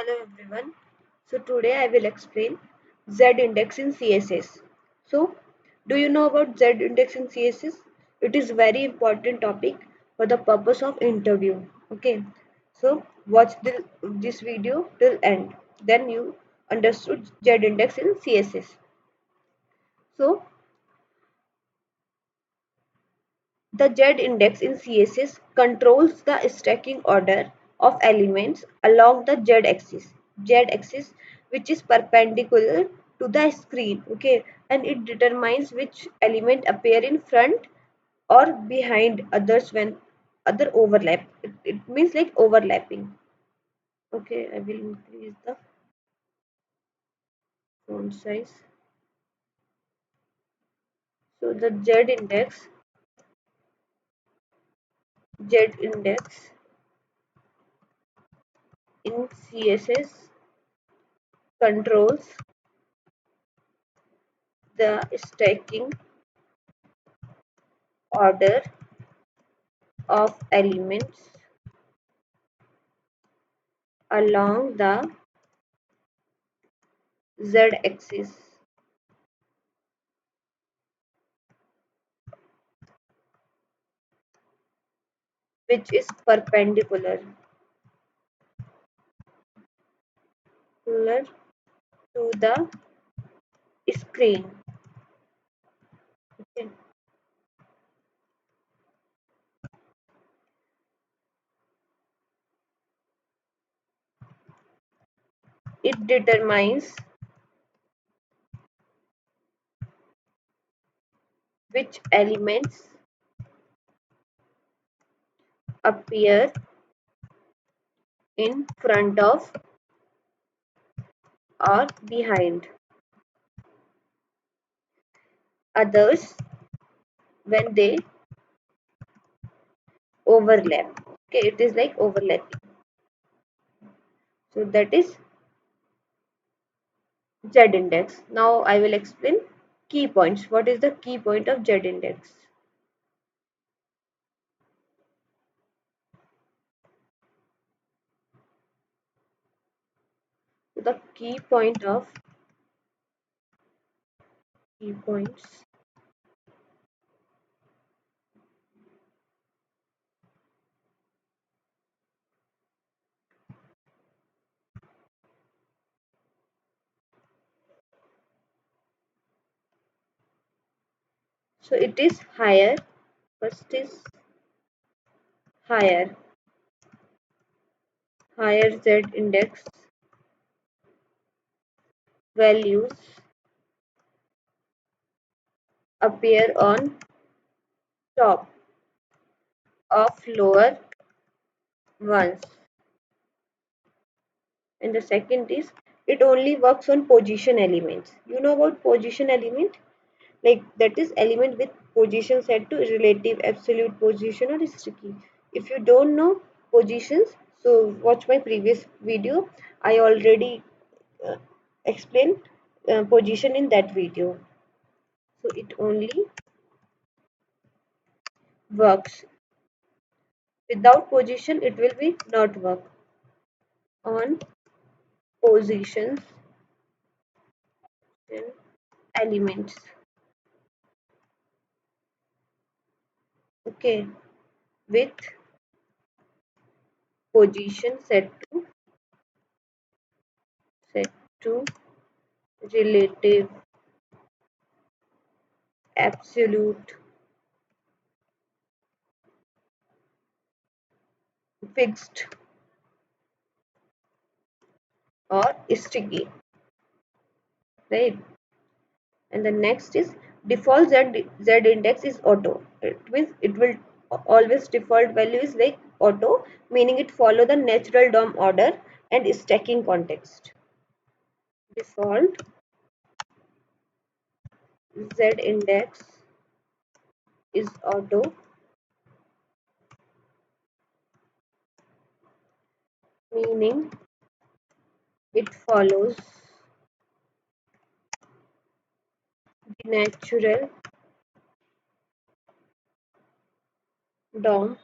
Hello everyone. So today I will explain Z index in CSS. So do you know about Z index in CSS? It is very important topic for the purpose of interview. Okay. So watch this video till end. Then you understood Z index in CSS. So the Z index in CSS controls the stacking order of elements along the Z axis which is perpendicular to the screen, okay, and it determines which element appear in front or behind others when other overlap. It means like overlapping. Okay, I will increase the font size. So the Z index in CSS controls the stacking order of elements along the z-axis, which is perpendicular to the screen. Okay. It determines which elements appear in front of or behind others when they overlap. Okay, it is like overlapping. So that is Z index. Now I will explain key points. What is the key point of Z index? The key points so it is higher. First is higher. Higher Z index values appear on top of lower ones. And the second is it only works on position elements. You know about position element? Like that is element with position set to relative, absolute position or sticky. If you don't know positions, so watch my previous video. I already uh, explained position in that video. So it only works. Without position, it will be not work on positions and elements. Okay, with position set to relative, absolute, fixed or sticky, right? And the next is default z index is auto. It means it will always default value is like auto, meaning it follow the natural DOM order and stacking context. Default z index is auto, meaning it follows the natural DOM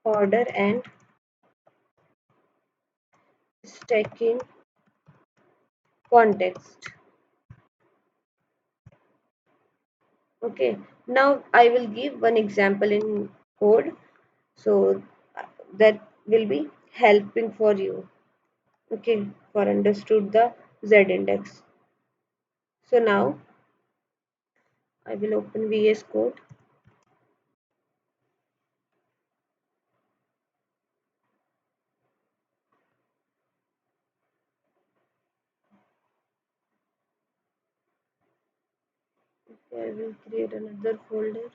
order and stacking context. Okay, now I will give one example in code, so that will be helping for you. Okay, for understood the Z index. So now I will open VS Code. Okay, I will create another folder.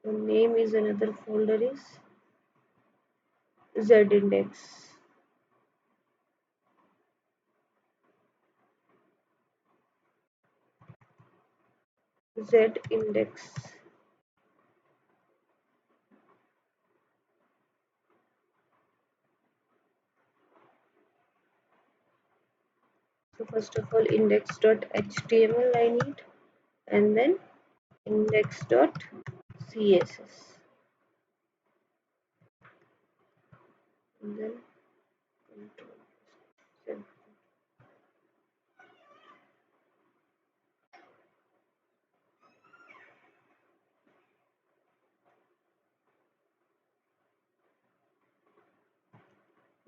The name is another folder is Z index. Z index. So first of all, index.html I need, and then index.css, and then Control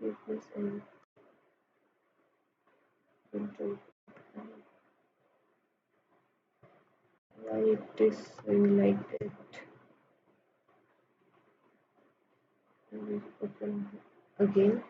equals and Control. Why it is showing like that? I will open again.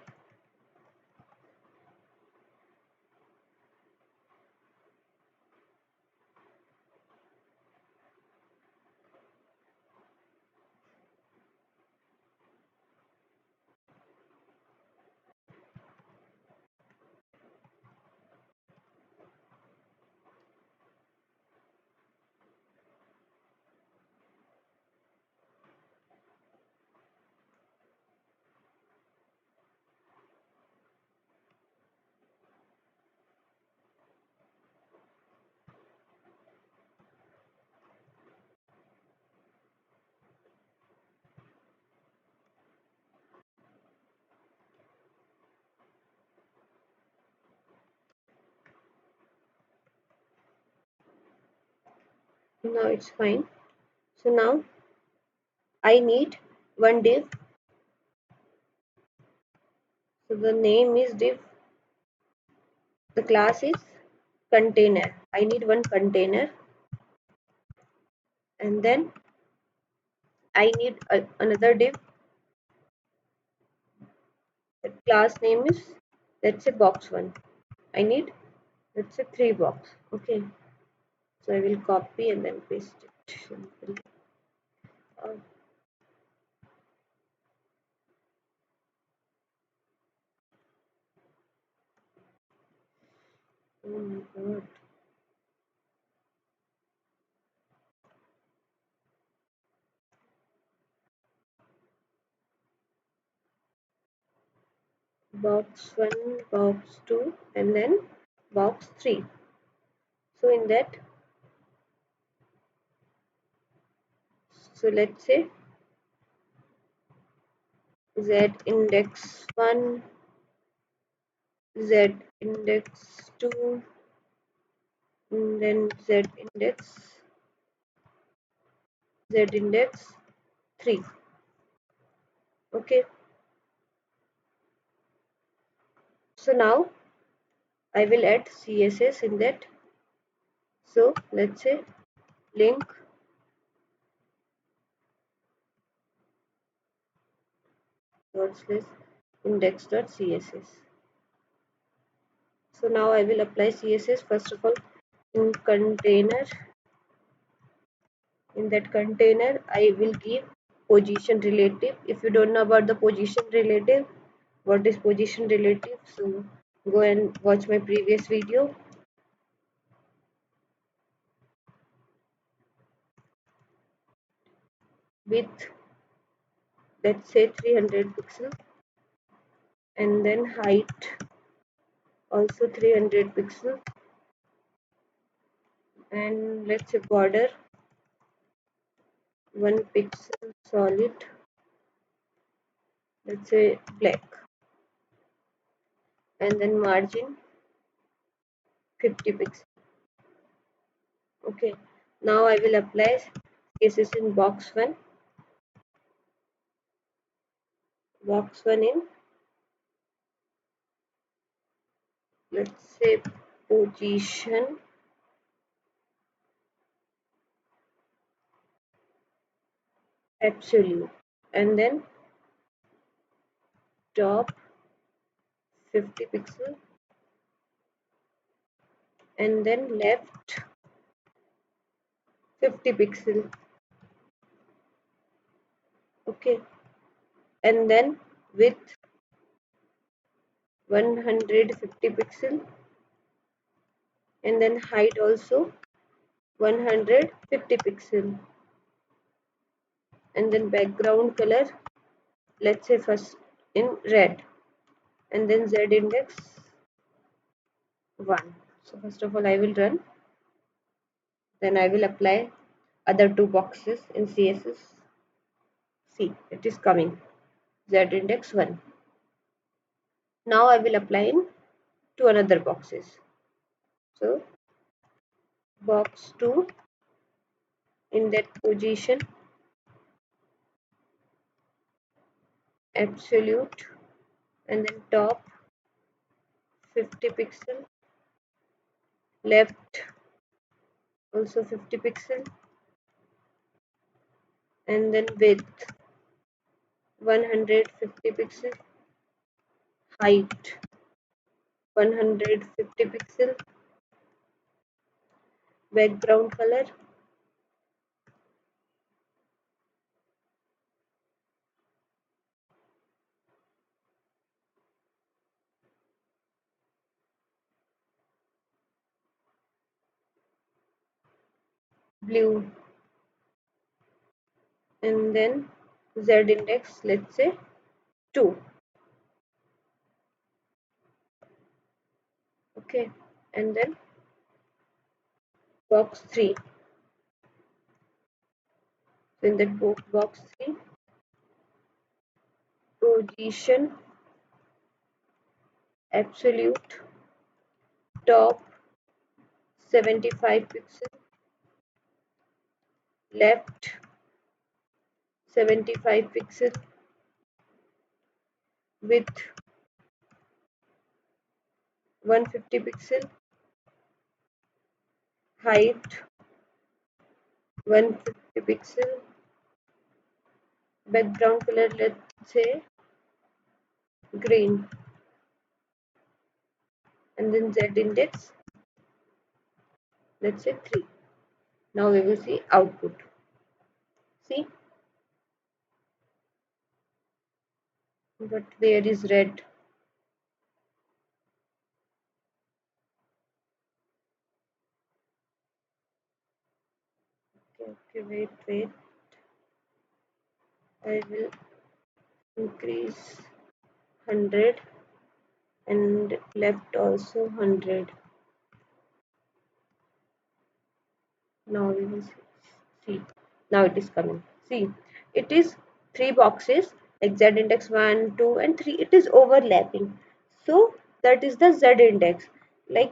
Now it's fine. So now I need one div. So the name is div. The class is container. I need one container, and then I need another div. The class name is, let's say, box one. I need, let's say, three box. Okay, so I will copy and then paste it. Simple. Oh, oh my god. Box one, box two, and then box three. So in that, so let's say Z index 1, Z index 2, and then Z index 3. Okay, so now I will add CSS in that. So let's say link dot slash index.css. So now I will apply CSS first of all in container. In that container, I will give position relative. If you don't know about the position relative, what is position relative, so go and watch my previous video. With, let's say, 300 pixel, and then height also 300 pixel, and let's say border 1 pixel solid, let's say black. and then margin 50 pixels. Okay, now I will apply CSS in box 1 in, let's say, position absolute, and then top 50 pixel, and then left 50 pixel. Okay, and then width 150 pixel, and then height also 150 pixel, and then background color, let's say first in red, and then z index 1. So first of all I will run, then I will apply other two boxes in CSS. See, it is coming, z index 1. Now I will apply in two another boxes. So box 2 in that position absolute, and then top 50 pixel, left also 50 pixel, and then width 150 pixel, height 150 pixel, background color blue, and then z index, let's say 2. Okay, and then box 3. So in that box 3, position absolute, top 75 pixel, left 75 pixel, width 150 pixel, height 150 pixel, background color, let's say green, and then z index, let's say 3. Now we will see output. See, but there is red. Okay, okay, wait. I will increase 100 and left also 100. Now we will see. Now it is coming. See, it is three boxes like z index 1, 2, and 3. It is overlapping. So that is the z index. Like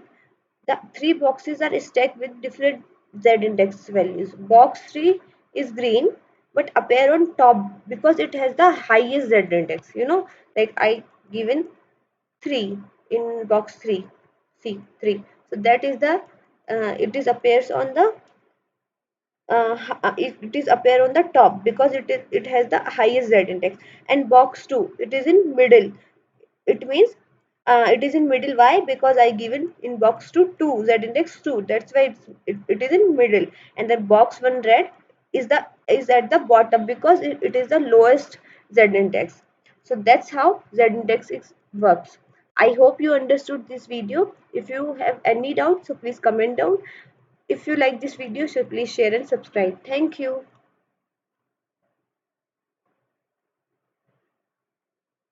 the three boxes are stacked with different z index values. Box 3 is green but appear on top because it has the highest z index. Like I given 3 in box 3. See, 3. So that is the it is appears on the it is appear on the top because it has the highest z index, and box 2 it is in middle. It means it is in middle. Why? Because I given in box 2 2 z index 2, that's why it is in middle, and the box 1 red is at the bottom because it is the lowest z index. So that's how z index works. I hope you understood this video. If you have any doubt, so please comment down. If you like this video, so please share and subscribe. Thank you.